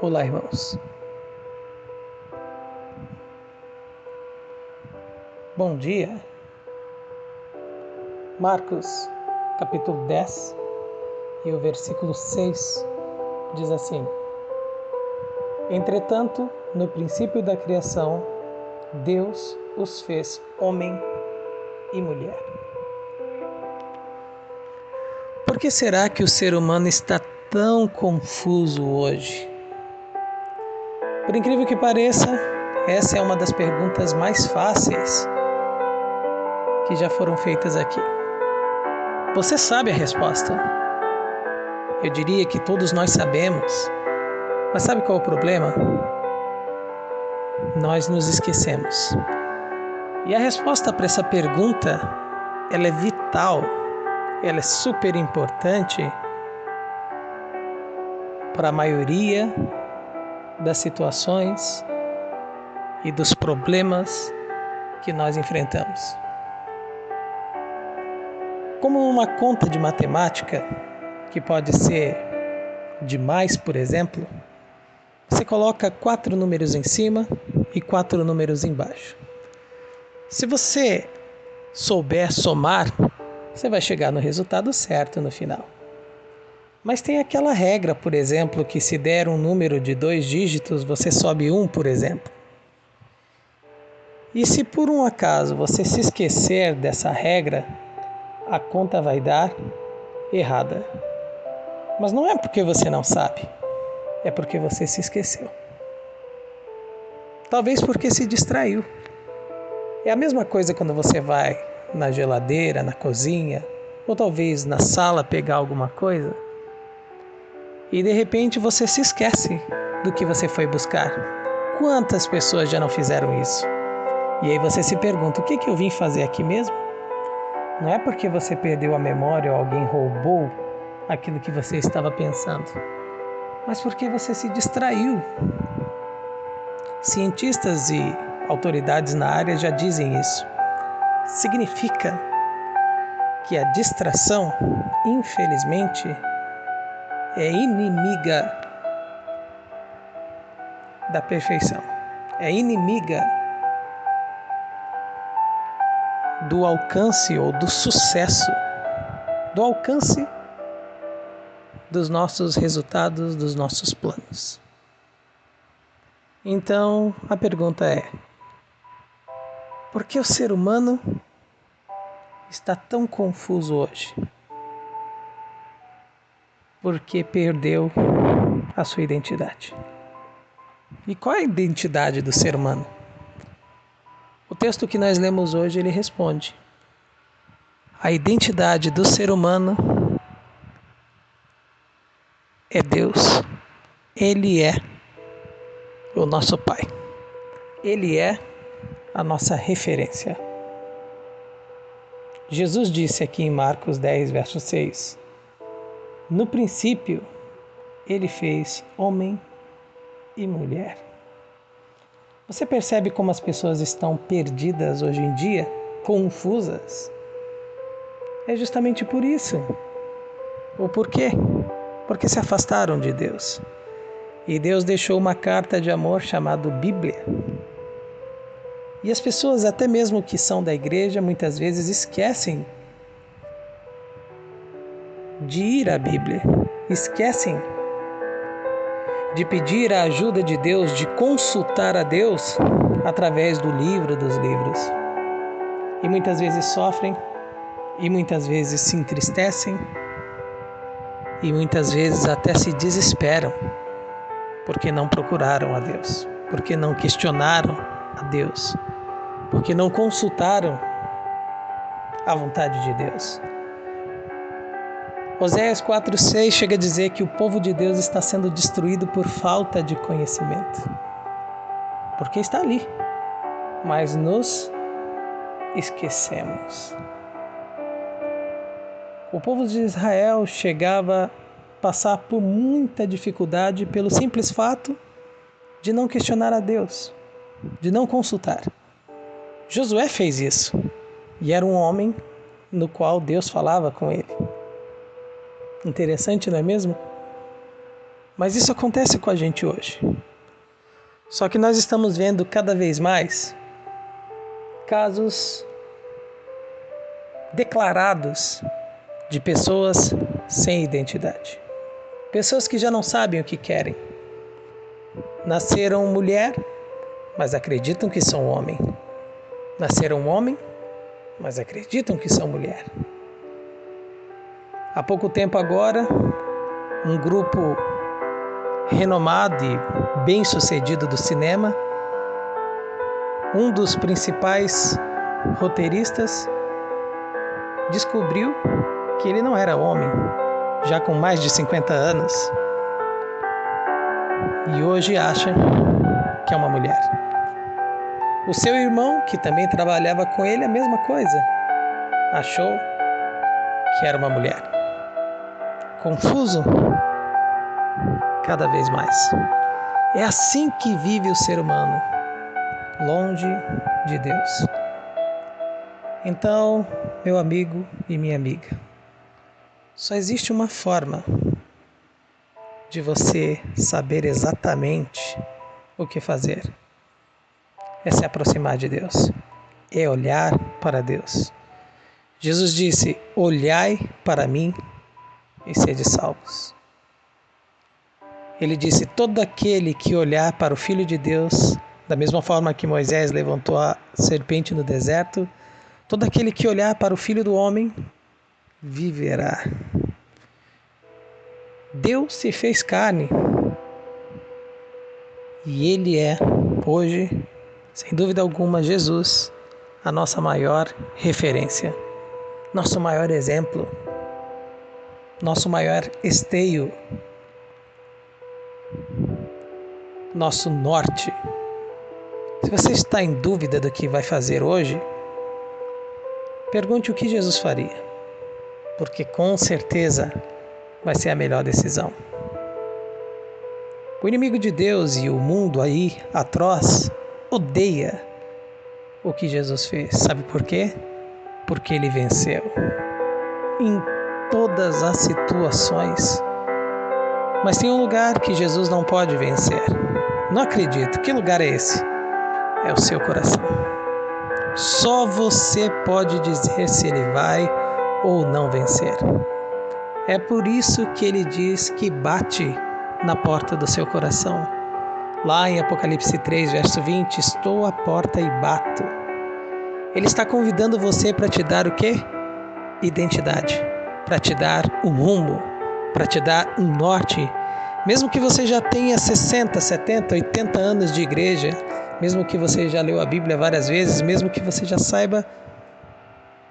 Olá, irmãos. Bom dia. Marcos, capítulo 10 e o versículo 6 diz assim: Entretanto, no princípio da criação, Deus os fez homem e mulher. Por que será que o ser humano está tão confuso hoje? Por incrível que pareça, essa é uma das perguntas mais fáceis que já foram feitas aqui. Você sabe a resposta? Eu diria que todos nós sabemos. Mas sabe qual é o problema? Nós nos esquecemos. E a resposta para essa pergunta, ela é vital, ela é super importante para a maioria das situações e dos problemas que nós enfrentamos. Como uma conta de matemática, que pode ser de mais, por exemplo, você coloca 4 números em cima e 4 números embaixo. Se você souber somar, você vai chegar no resultado certo no final. Mas tem aquela regra, por exemplo, que se der um número de 2 dígitos, você sobe 1, por exemplo. E se por um acaso você se esquecer dessa regra, a conta vai dar errada. Mas não é porque você não sabe, é porque você se esqueceu. Talvez porque se distraiu. É a mesma coisa quando você vai na geladeira, na cozinha, ou talvez na sala pegar alguma coisa e de repente você se esquece do que você foi buscar. Quantas pessoas já não fizeram isso? E aí você se pergunta, o que eu vim fazer aqui mesmo? Não é porque você perdeu a memória ou alguém roubou aquilo que você estava pensando, mas porque você se distraiu. Cientistas e autoridades na área já dizem isso. Significa que a distração, infelizmente, é inimiga da perfeição. É inimiga do alcance ou do sucesso, do alcance dos nossos resultados, dos nossos planos. Então, a pergunta é: por que o ser humano está tão confuso hoje? Porque perdeu a sua identidade. E qual é a identidade do ser humano? O texto que nós lemos hoje, ele responde. A identidade do ser humano é Deus. Ele é o nosso Pai. Ele é a nossa referência. Jesus disse aqui em Marcos 10, verso 6, no princípio, ele fez homem e mulher. Você percebe como as pessoas estão perdidas hoje em dia? Confusas? É justamente por isso. Ou por quê? Porque se afastaram de Deus. E Deus deixou uma carta de amor chamada Bíblia. E as pessoas, até mesmo que são da igreja, muitas vezes esquecem de ir à Bíblia. Esquecem de pedir a ajuda de Deus, de consultar a Deus através do livro dos livros. E muitas vezes sofrem, e muitas vezes se entristecem, e muitas vezes até se desesperam, porque não procuraram a Deus, porque não questionaram a Deus, porque não consultaram a vontade de Deus. Oséias 4,6 chega a dizer que o povo de Deus está sendo destruído por falta de conhecimento. Porque está ali, mas nos esquecemos. O povo de Israel chegava a passar por muita dificuldade pelo simples fato de não questionar a Deus, de não consultar. Josué fez isso, e era um homem no qual Deus falava com ele. Interessante, não é mesmo? Mas isso acontece com a gente hoje. Só que nós estamos vendo cada vez mais casos declarados de pessoas sem identidade. Pessoas que já não sabem o que querem. Nasceram mulher, mas acreditam que são homem. Nasceram homem, mas acreditam que são mulher. Há pouco tempo agora, um grupo renomado e bem-sucedido do cinema, um dos principais roteiristas, descobriu que ele não era homem, já com mais de 50 anos, e hoje acha que é uma mulher. O seu irmão, que também trabalhava com ele, a mesma coisa, achou que era uma mulher. Confuso? Cada vez mais. É assim que vive o ser humano, longe de Deus. Então, meu amigo e minha amiga, só existe uma forma de você saber exatamente o que fazer. É se aproximar de Deus. É olhar para Deus. Jesus disse: olhai para mim e sede salvos. Ele disse: todo aquele que olhar para o Filho de Deus, da mesma forma que Moisés levantou a serpente no deserto, todo aquele que olhar para o Filho do Homem viverá. Deus se fez carne e Ele é, hoje, sem dúvida alguma, Jesus, a nossa maior referência, nosso maior exemplo, nosso maior esteio, nosso norte. Se você está em dúvida do que vai fazer hoje, pergunte o que Jesus faria, porque com certeza vai ser a melhor decisão. O inimigo de Deus e o mundo aí, atroz, odeia o que Jesus fez. Sabe por quê? Porque ele venceu. Em todas as situações. Mas tem um lugar que Jesus não pode vencer. Não acredito. Que lugar é esse? É o seu coração. Só você pode dizer se ele vai ou não vencer. É por isso que ele diz que bate na porta do seu coração. Lá em Apocalipse 3, verso 20, estou à porta e bato. Ele está convidando você para te dar o quê? Identidade. Para te dar um rumo. Para te dar um norte. Mesmo que você já tenha 60, 70, 80 anos de igreja, mesmo que você já leu a Bíblia várias vezes, mesmo que você já saiba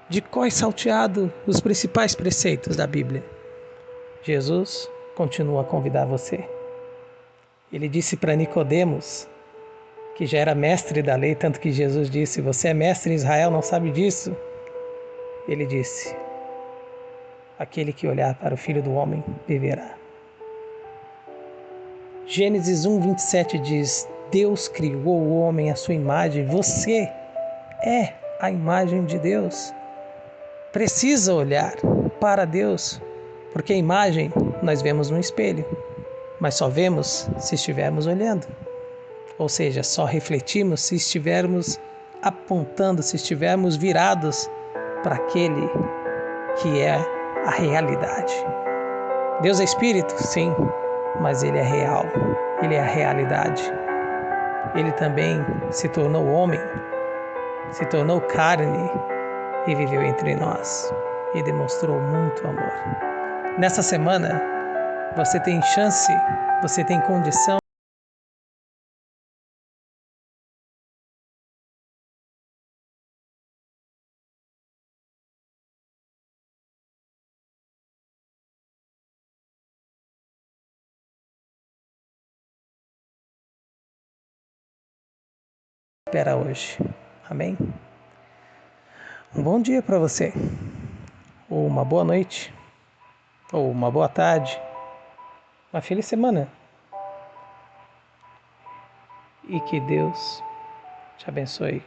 de cor salteado os principais preceitos da Bíblia, Jesus continua a convidar você. Ele disse para Nicodemos, que já era mestre da lei, tanto que Jesus disse: você é mestre em Israel, não sabe disso? Ele disse: aquele que olhar para o Filho do Homem viverá. Gênesis 1:27 diz: Deus criou o homem à sua imagem. Você é a imagem de Deus. Precisa olhar para Deus, porque a imagem nós vemos no espelho, mas só vemos se estivermos olhando. Ou seja, só refletimos se estivermos apontando, se estivermos virados para aquele que é a realidade. Deus é espírito, sim, mas ele é real, ele é a realidade. Ele também se tornou homem, se tornou carne e viveu entre nós e demonstrou muito amor. Nessa semana, você tem chance, você tem condição de esperar hoje. Amém? Um bom dia para você, ou uma boa noite, ou uma boa tarde, uma feliz semana. E que Deus te abençoe.